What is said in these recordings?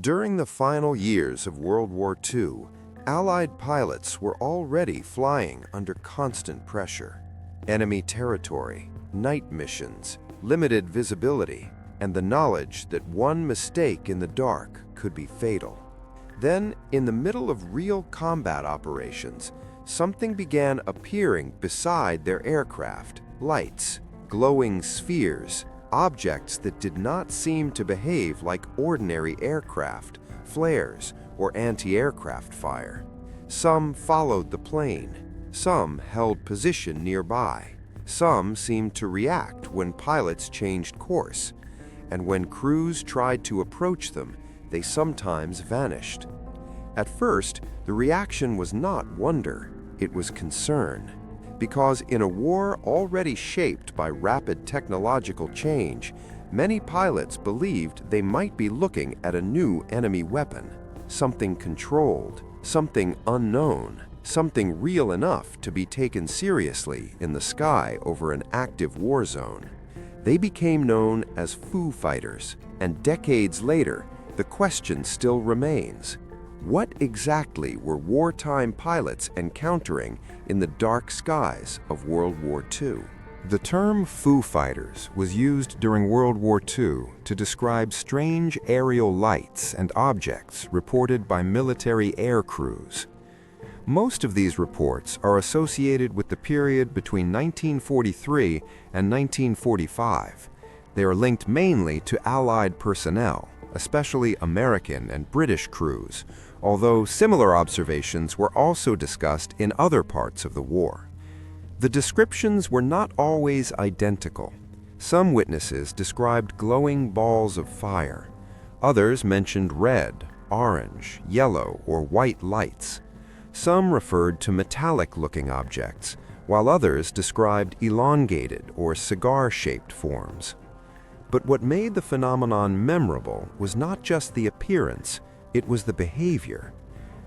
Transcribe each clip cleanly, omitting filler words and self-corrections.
During the final years of World War II, Allied pilots were already flying under constant pressure. Enemy territory, night missions, limited visibility, and the knowledge that one mistake in the dark could be fatal. Then, in the middle of real combat operations, something began appearing beside their aircraft. Lights, glowing spheres, objects that did not seem to behave like ordinary aircraft, flares, or anti-aircraft fire. Some followed the plane. Some held position nearby. Some seemed to react when pilots changed course. And when crews tried to approach them, they sometimes vanished. At first, the reaction was not wonder, it was concern. Because in a war already shaped by rapid technological change, many pilots believed they might be looking at a new enemy weapon, something controlled, something unknown, something real enough to be taken seriously in the sky over an active war zone. They became known as Foo Fighters, and decades later, the question still remains. What exactly were wartime pilots encountering in the dark skies of World War II? The term Foo Fighters was used during World War II to describe strange aerial lights and objects reported by military air crews. Most of these reports are associated with the period between 1943 and 1945. They are linked mainly to Allied personnel, especially American and British crews, although similar observations were also discussed in other parts of the war. The descriptions were not always identical. Some witnesses described glowing balls of fire. Others mentioned red, orange, yellow, or white lights. Some referred to metallic-looking objects, while others described elongated or cigar-shaped forms. But what made the phenomenon memorable was not just the appearance, it was the behavior.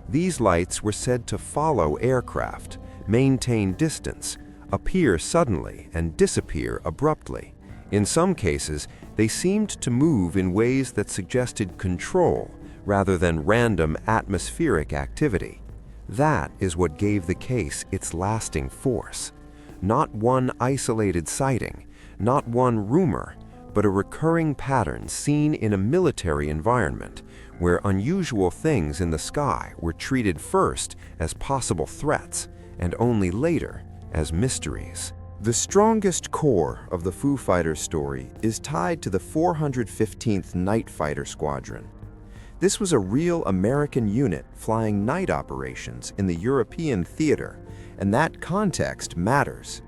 These lights were said to follow aircraft, maintain distance, appear suddenly, and disappear abruptly. In some cases, they seemed to move in ways that suggested control rather than random atmospheric activity. That is what gave the case its lasting force. Not one isolated sighting, not one rumor, but a recurring pattern seen in a military environment where unusual things in the sky were treated first as possible threats and only later as mysteries. The strongest core of the Foo Fighters story is tied to the 415th Night Fighter Squadron. This was a real American unit flying night operations in the European theater, and that context matters.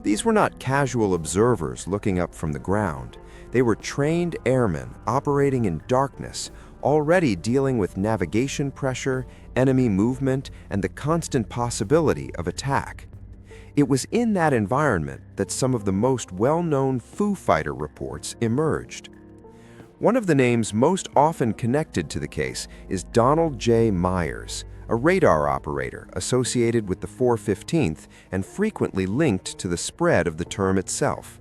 These were not casual observers looking up from the ground. They were trained airmen operating in darkness, already dealing with navigation pressure, enemy movement, and the constant possibility of attack. It was in that environment that some of the most well-known Foo Fighter reports emerged. One of the names most often connected to the case is Donald J. Myers, a radar operator associated with the 415th and frequently linked to the spread of the term itself.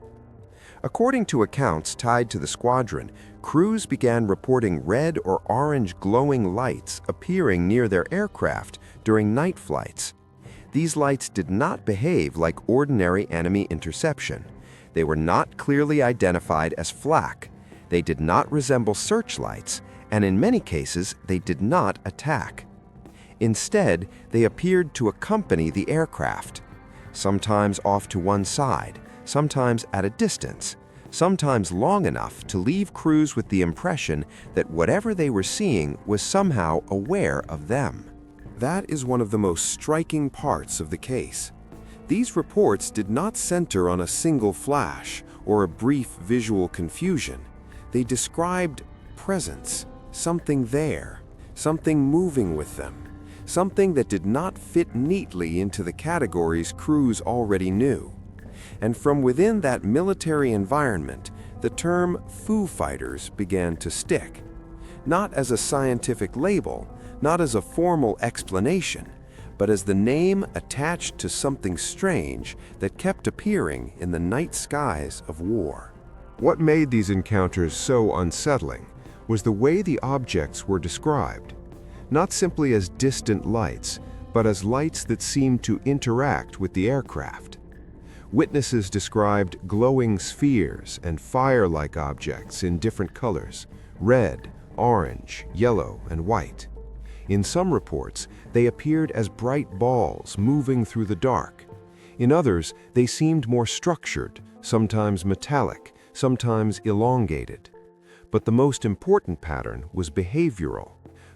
According to accounts tied to the squadron, crews began reporting red or orange glowing lights appearing near their aircraft during night flights. These lights did not behave like ordinary enemy interception. They were not clearly identified as flak. They did not resemble searchlights, and in many cases, they did not attack. Instead, they appeared to accompany the aircraft, sometimes off to one side, sometimes at a distance, sometimes long enough to leave crews with the impression that whatever they were seeing was somehow aware of them. That is one of the most striking parts of the case. These reports did not center on a single flash or a brief visual confusion. They described presence, something there, something moving with them, something that did not fit neatly into the categories crews already knew. And from within that military environment, the term Foo Fighters began to stick. Not as a scientific label, not as a formal explanation, but as the name attached to something strange that kept appearing in the night skies of war. What made these encounters so unsettling was the way the objects were described, not simply as distant lights, but as lights that seemed to interact with the aircraft. Witnesses described glowing spheres and fire-like objects in different colors: red, orange, yellow, and white. In some reports, they appeared as bright balls moving through the dark. In others, they seemed more structured, sometimes metallic, sometimes elongated. But the most important pattern was behavioral.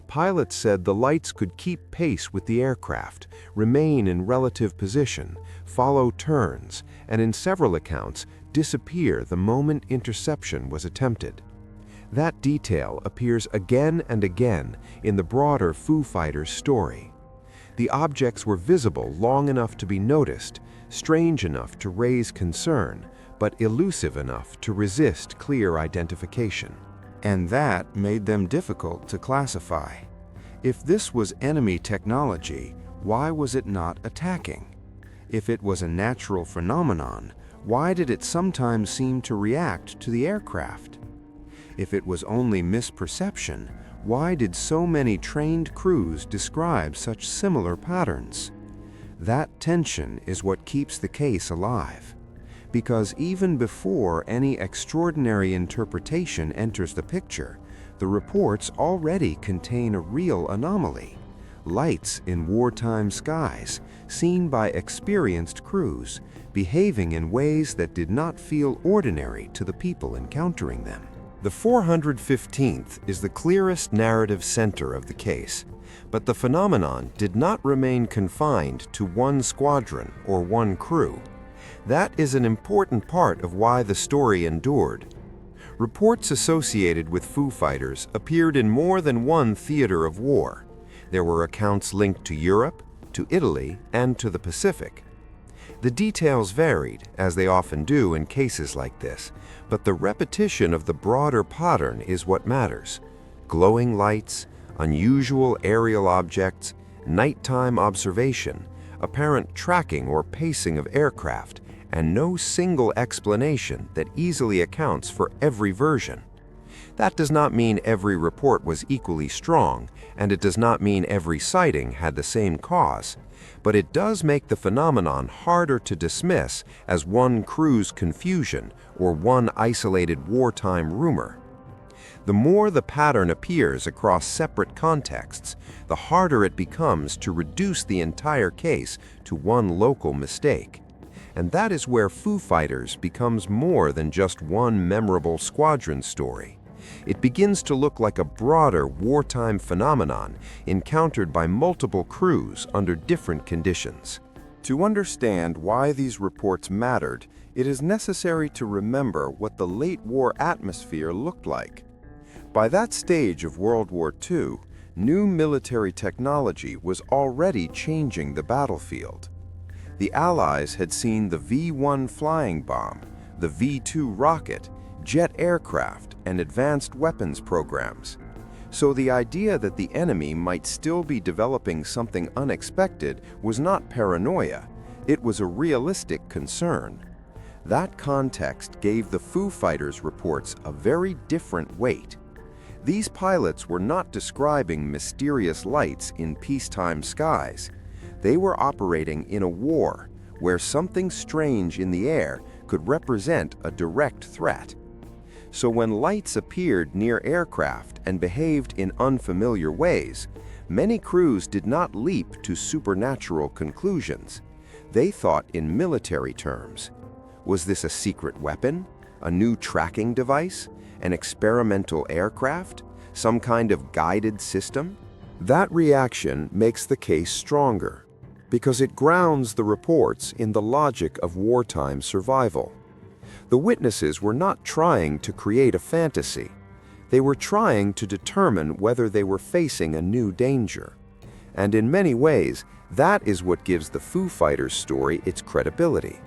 Pilots said the lights could keep pace with the aircraft, remain in relative position, follow turns, and in several accounts, disappear the moment interception was attempted. That detail appears again and again in the broader Foo Fighters story. The objects were visible long enough to be noticed, strange enough to raise concern, but elusive enough to resist clear identification. And that made them difficult to classify. If this was enemy technology, why was it not attacking? If it was a natural phenomenon, why did it sometimes seem to react to the aircraft? If it was only misperception, why did so many trained crews describe such similar patterns? That tension is what keeps the case alive. Because even before any extraordinary interpretation enters the picture, the reports already contain a real anomaly: lights in wartime skies, seen by experienced crews, behaving in ways that did not feel ordinary to the people encountering them. The 415th is the clearest narrative center of the case, but the phenomenon did not remain confined to one squadron or one crew. That is an important part of why the story endured. Reports associated with Foo Fighters appeared in more than one theater of war. There were accounts linked to Europe, to Italy, and to the Pacific. The details varied, as they often do in cases like this, but the repetition of the broader pattern is what matters. Glowing lights, unusual aerial objects, nighttime observation, apparent tracking or pacing of aircraft, and no single explanation that easily accounts for every version. That does not mean every report was equally strong, and it does not mean every sighting had the same cause, but it does make the phenomenon harder to dismiss as one crew's confusion or one isolated wartime rumor. The more the pattern appears across separate contexts, the harder it becomes to reduce the entire case to one local mistake. And that is where Foo Fighters becomes more than just one memorable squadron story. It begins to look like a broader wartime phenomenon encountered by multiple crews under different conditions. To understand why these reports mattered, it is necessary to remember what the late war atmosphere looked like. By that stage of World War II, new military technology was already changing the battlefield. The Allies had seen the V-1 flying bomb, the V-2 rocket, jet aircraft, and advanced weapons programs. So the idea that the enemy might still be developing something unexpected was not paranoia, it was a realistic concern. That context gave the Foo Fighters reports a very different weight. These pilots were not describing mysterious lights in peacetime skies. They were operating in a war where something strange in the air could represent a direct threat. So when lights appeared near aircraft and behaved in unfamiliar ways, many crews did not leap to supernatural conclusions. They thought in military terms. Was this a secret weapon? A new tracking device? An experimental aircraft? Some kind of guided system? That reaction makes the case stronger, because it grounds the reports in the logic of wartime survival. The witnesses were not trying to create a fantasy. They were trying to determine whether they were facing a new danger. And in many ways, that is what gives the Foo Fighters story its credibility.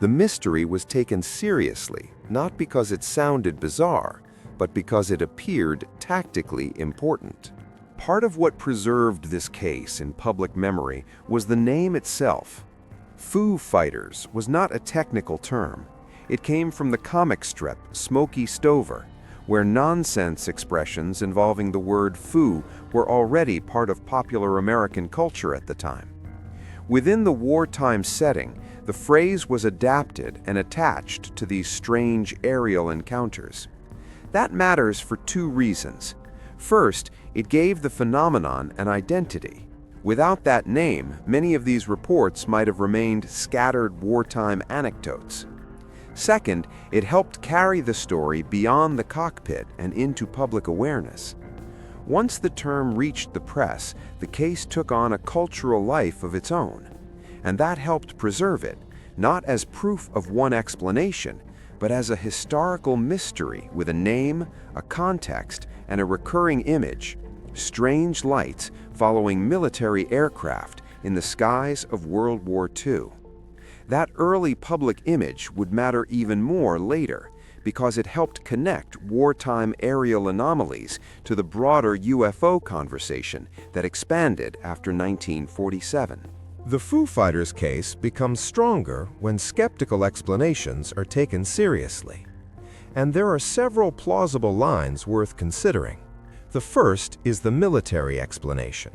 The mystery was taken seriously, not because it sounded bizarre, but because it appeared tactically important. Part of what preserved this case in public memory was the name itself. Foo Fighters was not a technical term. It came from the comic strip Smokey Stover, where nonsense expressions involving the word foo were already part of popular American culture at the time. Within the wartime setting, the phrase was adapted and attached to these strange aerial encounters. That matters for two reasons. First, it gave the phenomenon an identity. Without that name, many of these reports might have remained scattered wartime anecdotes. Second, it helped carry the story beyond the cockpit and into public awareness. Once the term reached the press, the case took on a cultural life of its own, and that helped preserve it, not as proof of one explanation, but as a historical mystery with a name, a context, and a recurring image: strange lights following military aircraft in the skies of World War II. That early public image would matter even more later, because it helped connect wartime aerial anomalies to the broader UFO conversation that expanded after 1947. The Foo Fighters case becomes stronger when skeptical explanations are taken seriously. And there are several plausible lines worth considering. The first is the military explanation.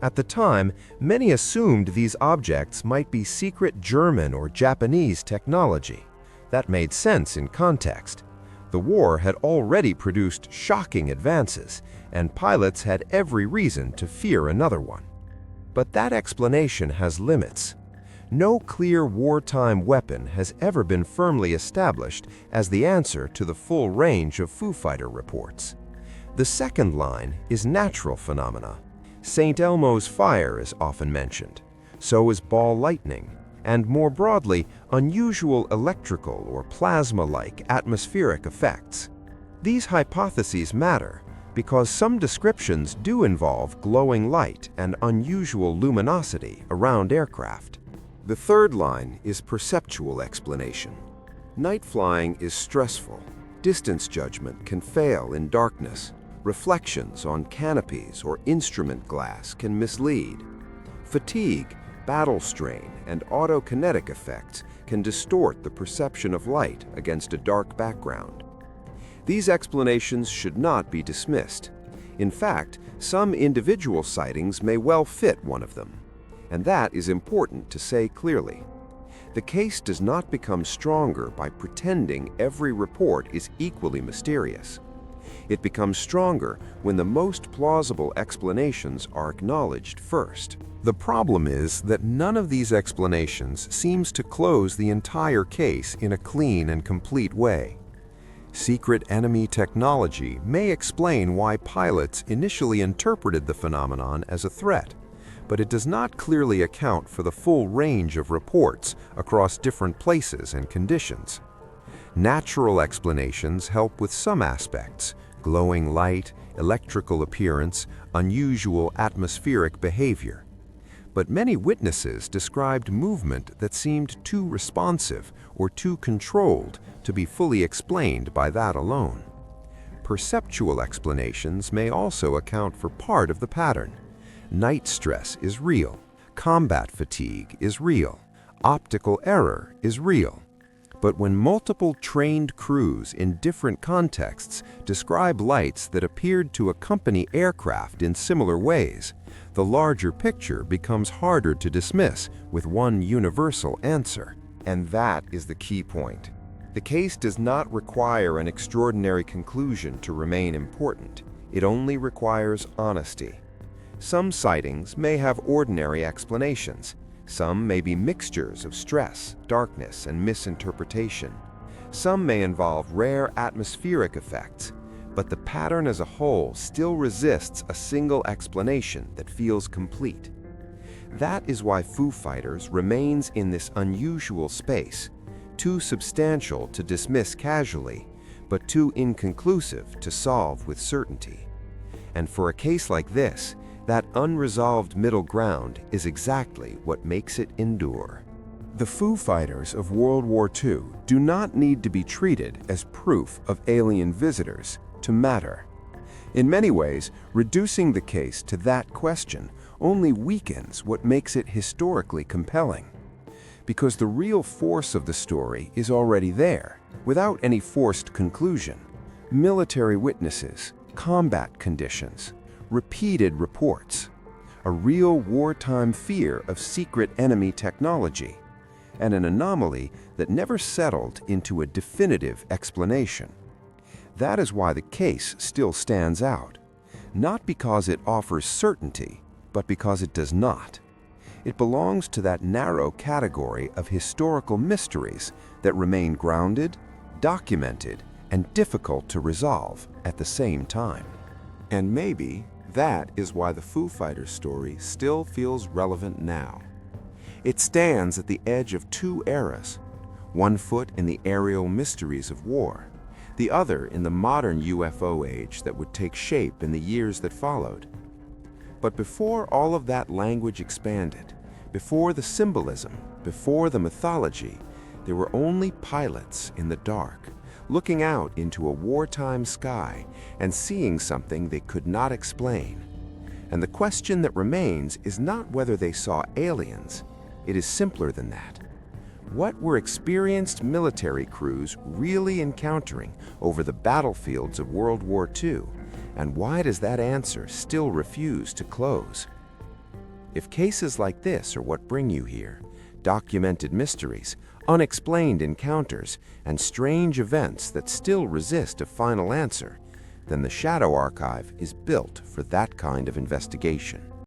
At the time, many assumed these objects might be secret German or Japanese technology. That made sense in context. The war had already produced shocking advances, and pilots had every reason to fear another one. But that explanation has limits. No clear wartime weapon has ever been firmly established as the answer to the full range of Foo Fighter reports. The second line is natural phenomena. St. Elmo's fire is often mentioned. So is ball lightning, and more broadly, unusual electrical or plasma-like atmospheric effects. These hypotheses matter because some descriptions do involve glowing light and unusual luminosity around aircraft. The third line is perceptual explanation. Night flying is stressful. Distance judgment can fail in darkness. Reflections on canopies or instrument glass can mislead. Fatigue, battle strain, and autokinetic effects can distort the perception of light against a dark background. These explanations should not be dismissed. In fact, some individual sightings may well fit one of them, and that is important to say clearly. The case does not become stronger by pretending every report is equally mysterious. It becomes stronger when the most plausible explanations are acknowledged first. The problem is that none of these explanations seems to close the entire case in a clean and complete way. Secret enemy technology may explain why pilots initially interpreted the phenomenon as a threat, but it does not clearly account for the full range of reports across different places and conditions. Natural explanations help with some aspects: glowing light, electrical appearance, unusual atmospheric behavior. But many witnesses described movement that seemed too responsive or too controlled to be fully explained by that alone. Perceptual explanations may also account for part of the pattern. Night stress is real, combat fatigue is real, optical error is real. But when multiple trained crews in different contexts describe lights that appeared to accompany aircraft in similar ways, the larger picture becomes harder to dismiss with one universal answer. And that is the key point. The case does not require an extraordinary conclusion to remain important. It only requires honesty. Some sightings may have ordinary explanations. Some may be mixtures of stress, darkness, and misinterpretation. Some may involve rare atmospheric effects, but the pattern as a whole still resists a single explanation that feels complete. That is why Foo Fighters remains in this unusual space, too substantial to dismiss casually, but too inconclusive to solve with certainty. And for a case like this, that unresolved middle ground is exactly what makes it endure. The Foo Fighters of World War II do not need to be treated as proof of alien visitors to matter. In many ways, reducing the case to that question only weakens what makes it historically compelling. Because the real force of the story is already there, without any forced conclusion. Military witnesses, combat conditions, repeated reports, a real wartime fear of secret enemy technology, and an anomaly that never settled into a definitive explanation. That is why the case still stands out, not because it offers certainty, but because it does not. It belongs to that narrow category of historical mysteries that remain grounded, documented, and difficult to resolve at the same time. And maybe that is why the Foo Fighters story still feels relevant now. It stands at the edge of two eras, one foot in the aerial mysteries of war, the other in the modern UFO age that would take shape in the years that followed. But before all of that language expanded, before the symbolism, before the mythology, there were only pilots in the dark, looking out into a wartime sky and seeing something they could not explain. And the question that remains is not whether they saw aliens. It is simpler than that. What were experienced military crews really encountering over the battlefields of World War II? And why does that answer still refuse to close? If cases like this are what bring you here, documented mysteries, unexplained encounters, and strange events that still resist a final answer, then the Shadow Archive is built for that kind of investigation.